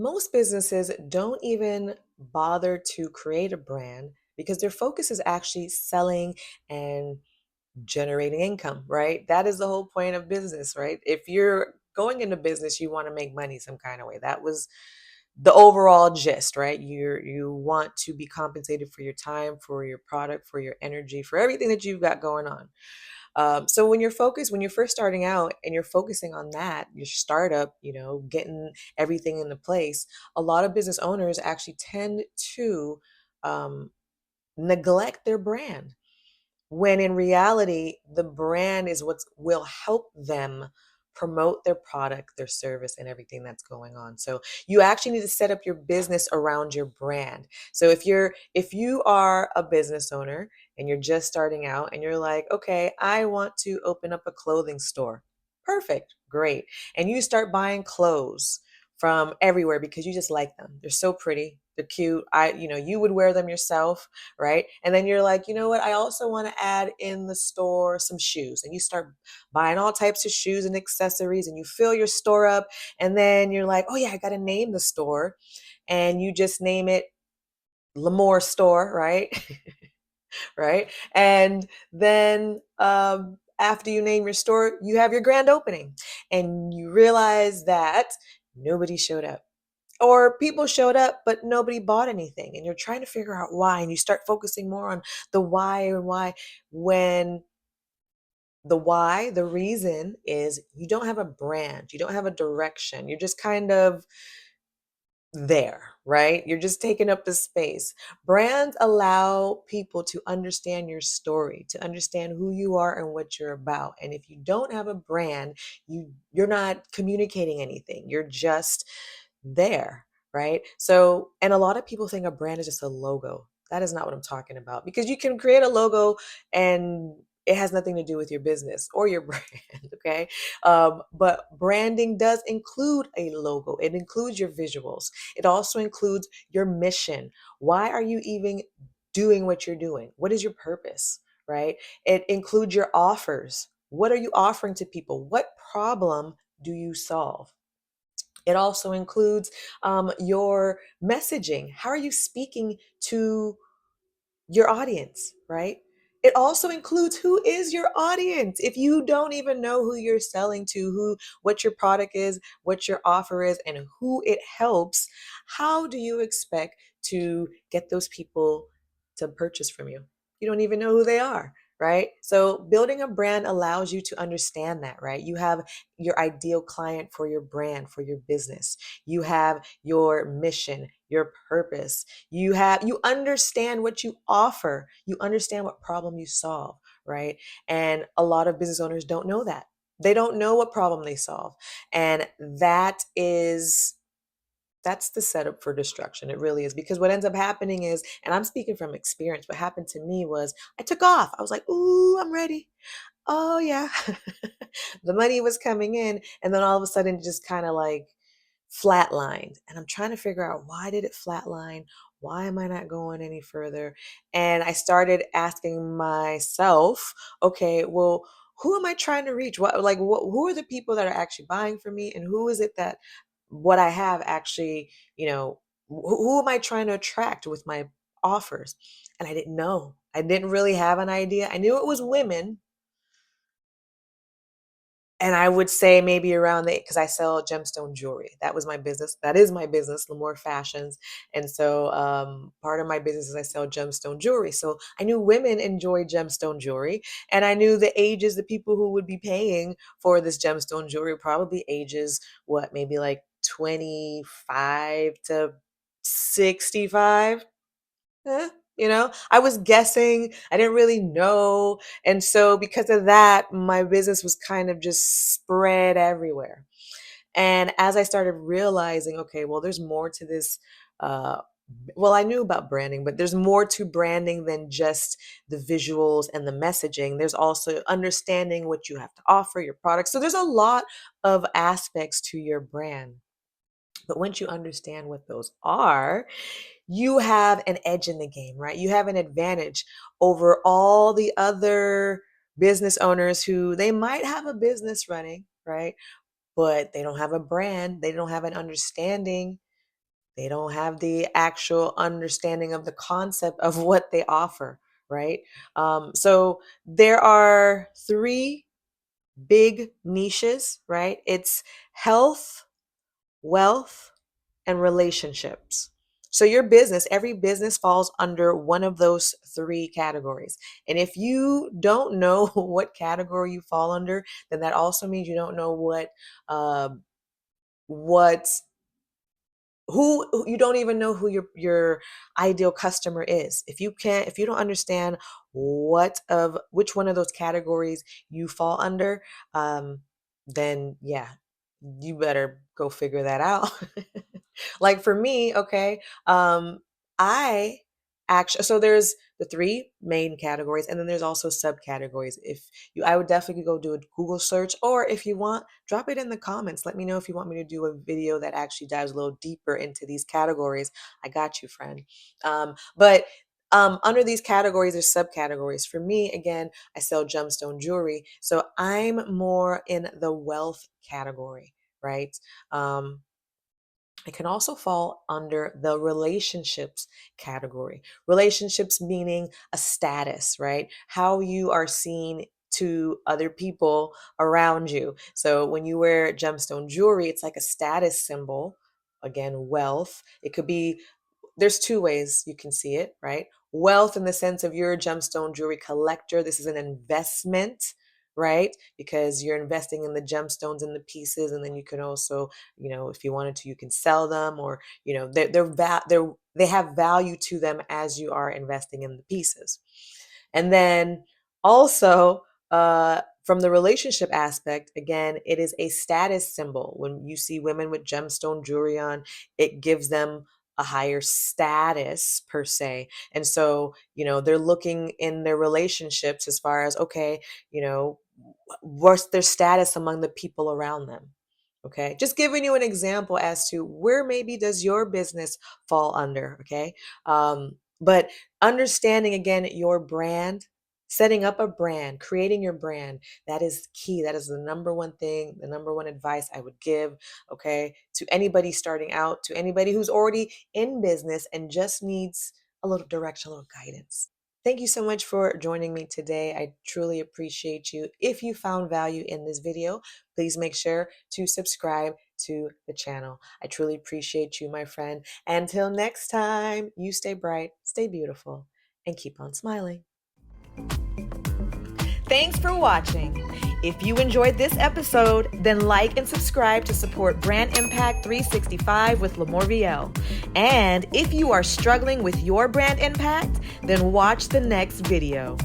Most businesses don't even bother to create a brand because their focus is actually selling and generating income, right? That is the whole point of business, right? If you're going into business, you want to make money some kind of way. That was the overall gist, right? You want to be compensated for your time, for your product, for your energy, for everything that you've got going on. So when you're focused, when you're first starting out and you're focusing on that, your startup, getting everything into place, a lot of business owners actually tend to um, neglect their brand when in reality, the brand is what will help them promote their product, their service, and everything that's going on. So you actually need to set up your business around your brand. So if you are a business owner and you're just starting out and you're like, okay, I want to open up a clothing store. Perfect, great. And you start buying clothes from everywhere because you just like them. They're so pretty. They're cute. You would wear them yourself, right? And then you're like, you know what? I also want to add in the store some shoes. And you start buying all types of shoes and accessories and you fill your store up. And then you're like, oh, yeah, I got to name the store. And you just name it L'Amour Store, right? Right. And then after you name your store, you have your grand opening and you realize that nobody showed up or people showed up but nobody bought anything and you're trying to figure out why and you start focusing more on the why and why when the reason is you don't have a brand, you don't have a direction, you're just kind of there, right? You're just taking up the space. Brands allow people to understand your story, to understand who you are and what you're about. And if you don't have a brand, you're not communicating anything. You're just there, right? So, and a lot of people think a brand is just a logo. That is not what I'm talking about because you can create a logo and it has nothing to do with your business or your brand, okay? But branding does include a logo. It includes your visuals. It also includes your mission. Why are you even doing what you're doing? What is your purpose, right? It includes your offers. What are you offering to people? What problem do you solve? It also includes your messaging. How are you speaking to your audience, right? It also includes who is your audience. If you don't even know who you're selling to, what your product is, what your offer is, and who it helps, how do you expect to get those people to purchase from you? You don't even know who they are, right? So building a brand allows you to understand that, right? You have your ideal client for your brand, for your business. You have your mission, your purpose. You understand what you offer. You understand what problem you solve, right? And a lot of business owners don't know that. They don't know what problem they solve. And that's the setup for destruction. It really is. Because what ends up happening is, and I'm speaking from experience, what happened to me was I took off. I was like, ooh, I'm ready. Oh yeah. The money was coming in. And then all of a sudden it just kind of like flatlined. And I'm trying to figure out why did it flatline? Why am I not going any further? And I started asking myself, okay, well, who am I trying to reach? Who are the people that are actually buying from me? And who is it that what I have actually, who am I trying to attract with my offers? And I didn't know. I didn't really have an idea. I knew it was women, and I would say maybe around the because I sell gemstone jewelry. That was my business. That is my business, Lamore Fashions. And so part of my business is I sell gemstone jewelry. So I knew women enjoy gemstone jewelry. And I knew the ages, the people who would be paying for this gemstone jewelry, probably ages, what, maybe like 25 to 65. Eh, I was guessing. I didn't really know. And so because of that, my business was kind of just spread everywhere. And as I started realizing, okay, well, there's more to this. Uh, well, I knew about branding, but there's more to branding than just the visuals and the messaging. There's also understanding what you have to offer, your products. So there's a lot of aspects to your brand. But once you understand what those are, you have an edge in the game, right? You have an advantage over all the other business owners who they might have a business running, right? But they don't have a brand, they don't have an understanding. They don't have the actual understanding of the concept of what they offer, right? So there are three big niches, right? It's health, wealth, and relationships. So your business, every business falls under one of those three categories. And if you don't know what category you fall under, then that also means you don't know uh, what who you don't even know who your ideal customer is. If you don't understand which one of those categories you fall under, um then yeah, you better go figure that out. Like for me, okay, I actually, so there's the three main categories, and then there's also subcategories. If you I would definitely go do a Google search, or if you want, drop it in the comments. Let me know if you want me to do a video that actually dives a little deeper into these categories. I got you, friend. But under these categories, there's subcategories. For me, again, I sell gemstone jewelry, so I'm more in the wealth category, right? It can also fall under the relationships category. Relationships meaning a status, right? How you are seen to other people around you. So when you wear gemstone jewelry, it's like a status symbol. Again, wealth. It could be, there's two ways you can see it, right? Wealth in the sense of you're a gemstone jewelry collector. This is an investment, right? Because you're investing in the gemstones and the pieces, and then you can also, if you wanted to, you can sell them, or they have value to them as you are investing in the pieces. And then also, from the relationship aspect, again, it is a status symbol. When you see women with gemstone jewelry on, it gives them a higher status per se. And so, they're looking in their relationships as far as, okay, what's their status among the people around them? Okay. Just giving you an example as to where maybe does your business fall under. Okay. But understanding again your brand, setting up a brand, creating your brand, that is key. That is the number one thing, the number one advice I would give, okay, to anybody starting out, to anybody who's already in business and just needs a little direction, a little guidance. Thank you so much for joining me today. I truly appreciate you. If you found value in this video, please make sure to subscribe to the channel. I truly appreciate you, my friend. Until next time, you stay bright, stay beautiful, and keep on smiling. Thanks for watching. If you enjoyed this episode, then like and subscribe to support Brand Impact 365 with LaMorvielle. And if you are struggling with your brand impact, then watch the next video.